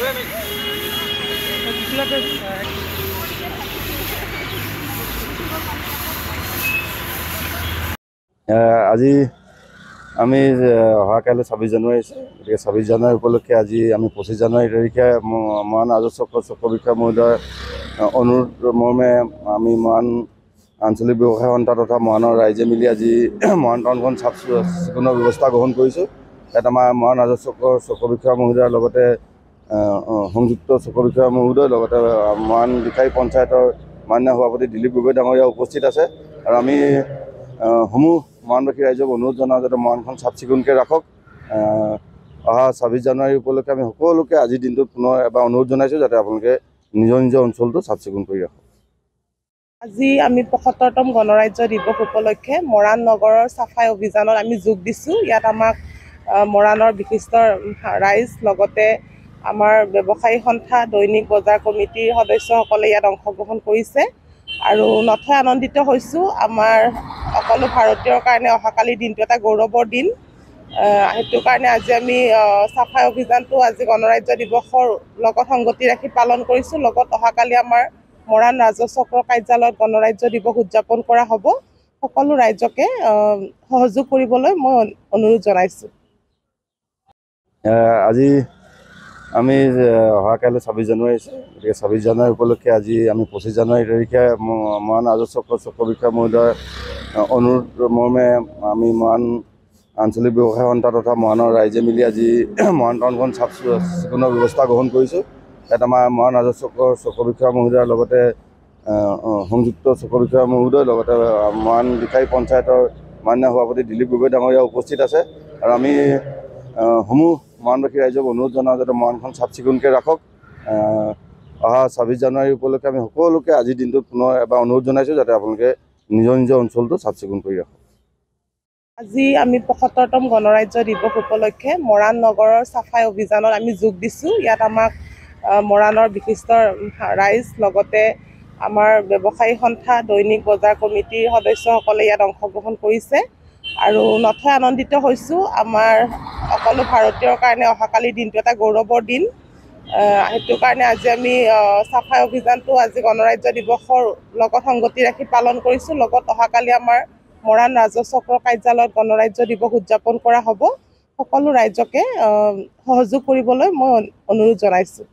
আজি আমি অহাকাইলৈ 26 জানুৱাৰী আছে। গতিকে 26 জানুৱাৰী উপলক্ষে আজি আমি 25 জানুৱাৰী তাৰিখে মৰাণ ৰাজহ চক্ৰ বিষয়া মহোদয়ৰ অনুৰোধ মৰ্মে আমি মৰাণ আঞ্চলিক ব্যৱসায় সন্থা তথা মৰাণৰ ৰাইজে মিলি আজি মৰাণ টাউনখন চাফ চিকুণৰ ব্যৱস্থা গ্ৰহণ কৰিছোঁ। ইয়াত আমাৰ মৰাণ ৰাজহ চক্ৰ বিষয়া মহোদয়ৰ লগতে সংযুক্ত চক্ৰ বিষয়া মহোদয় লগতে মৰাণ বিষাৰী পঞ্চায়তৰ মাননীয় সভাপতি দিলীপ গগৈ ডাঙৰীয়া উপস্থিত আছে। আৰু আমি সমূহ মৰাণবাসী ৰাইজক অনুৰোধ জনাওঁ যাতে মৰাণখন চাফ চিকুণকৈ ৰাখক। অহা 26 জানুৱাৰী উপলক্ষে আমি সকলোকে আজিৰ দিনটোত পুনৰ এবাৰ অনুৰোধ জনাইছোঁ যাতে আপোনালোকে নিজৰ নিজৰ অঞ্চলটো চাফ চিকুণ কৰি ৰাখক। আজি আমি ৭৫তম গণৰাজ্য দিৱস উপলক্ষে মৰাণ নগৰৰ চাফাই অভিযানত আমি যোগ দিছোঁ। ইয়াত আমাক মৰাণৰ বিশিষ্ট ৰাইজ লগতে আমাৰ ব্যৱসায়ী সন্থা দৈনিক বজাৰ কমিটিৰ সদস্যসকলে ইয়াত অংশগ্ৰহণ কৰিছে আৰু নথৈ আনন্দিত হৈছোঁ। আমাৰ সকলো ভাৰতীয়ৰ কাৰণে অহাকালিৰ দিনটো এটা গৌৰৱৰ দিন। সেইটো কাৰণে আজি আমি চাফাই অভিযানটো আজি গণৰাজ্য দিৱসৰ লগত সংগতি ৰাখি পালন কৰিছোঁ। লগত অহাকালি আমাৰ মৰাণ ৰাজহ চক্ৰ কাৰ্যালয়ত গণৰাজ্য দিৱস উদযাপন কৰা হ'ব। সকলো ৰাইজকে সহযোগ কৰিবলৈ মই অনুৰোধ জনাইছোঁ। আজি আমি অহাকাইলৈ 26 জানুৱাৰী আছে। গতিকে 26 জানুৱাৰী উপলক্ষে আজি আমি 25 জানুৱাৰী তাৰিখে মৰাণ ৰাজহ চক্ৰ বিষয়া মহোদয়ৰ অনুৰোধ মৰ্মে আমি মৰাণ আঞ্চলিক ব্যৱসায় সন্থা তথা মৰাণৰ ৰাইজে মিলি আজি মৰাণ টাউনখন চাফ চিকুণৰ ব্যৱস্থা গ্ৰহণ কৰিছোঁ। ইয়াত আমাৰ মৰাণ ৰাজহ চক্ৰ বিষয়া মহোদয়ৰ লগতে সংযুক্ত চক্ৰ বিষয়া মহোদয় লগতে মৰাণ বিষাৰী পঞ্চায়তৰ মাননীয় সভাপতি দিলীপ গগৈ ডাঙৰীয়া উপস্থিত আছে। আৰু আমি সমূহ মৰাণবাসী ৰাইজক অনুৰোধ জনাওঁ যাতে মৰাণখন চাফ চিকুণকৈ ৰাখক। অহা 26 জানুৱাৰী উপলক্ষে আমি সকলোকে আজিৰ দিনটোত পুনৰ এবাৰ অনুৰোধ জনাইছোঁ যাতে আপোনালোকে নিজৰ নিজৰ অঞ্চলটো চাফ চিকুণ কৰি ৰাখক। আজি আমি ৭৫তম গণৰাজ্য দিৱস উপলক্ষে মৰাণ নগৰৰ চাফাই অভিযানত আমি যোগ দিছোঁ। ইয়াত আমাক মৰাণৰ বিশিষ্ট ৰাইজ লগতে আমাৰ ব্যৱসায়ী সন্থা দৈনিক বজাৰ কমিটিৰ সদস্যসকলে ইয়াত অংশগ্ৰহণ কৰিছে আৰু নথৈ আনন্দিত হৈছোঁ। আমাৰ সকলো ভাৰতীয়ৰ কাৰণে অহাকালিৰ দিনটো এটা গৌৰৱৰ দিন। সেইটো কাৰণে আজি আমি চাফাই অভিযানটো আজি গণৰাজ্য দিৱসৰ লগত সংগতি ৰাখি পালন কৰিছোঁ। লগত অহাকালি আমাৰ মৰাণ ৰাজহ চক্ৰ কাৰ্যালয়ত গণৰাজ্য দিৱস উদযাপন কৰা হ'ব। সকলো ৰাইজকে সহযোগ কৰিবলৈ মই অনুৰোধ জনাইছোঁ।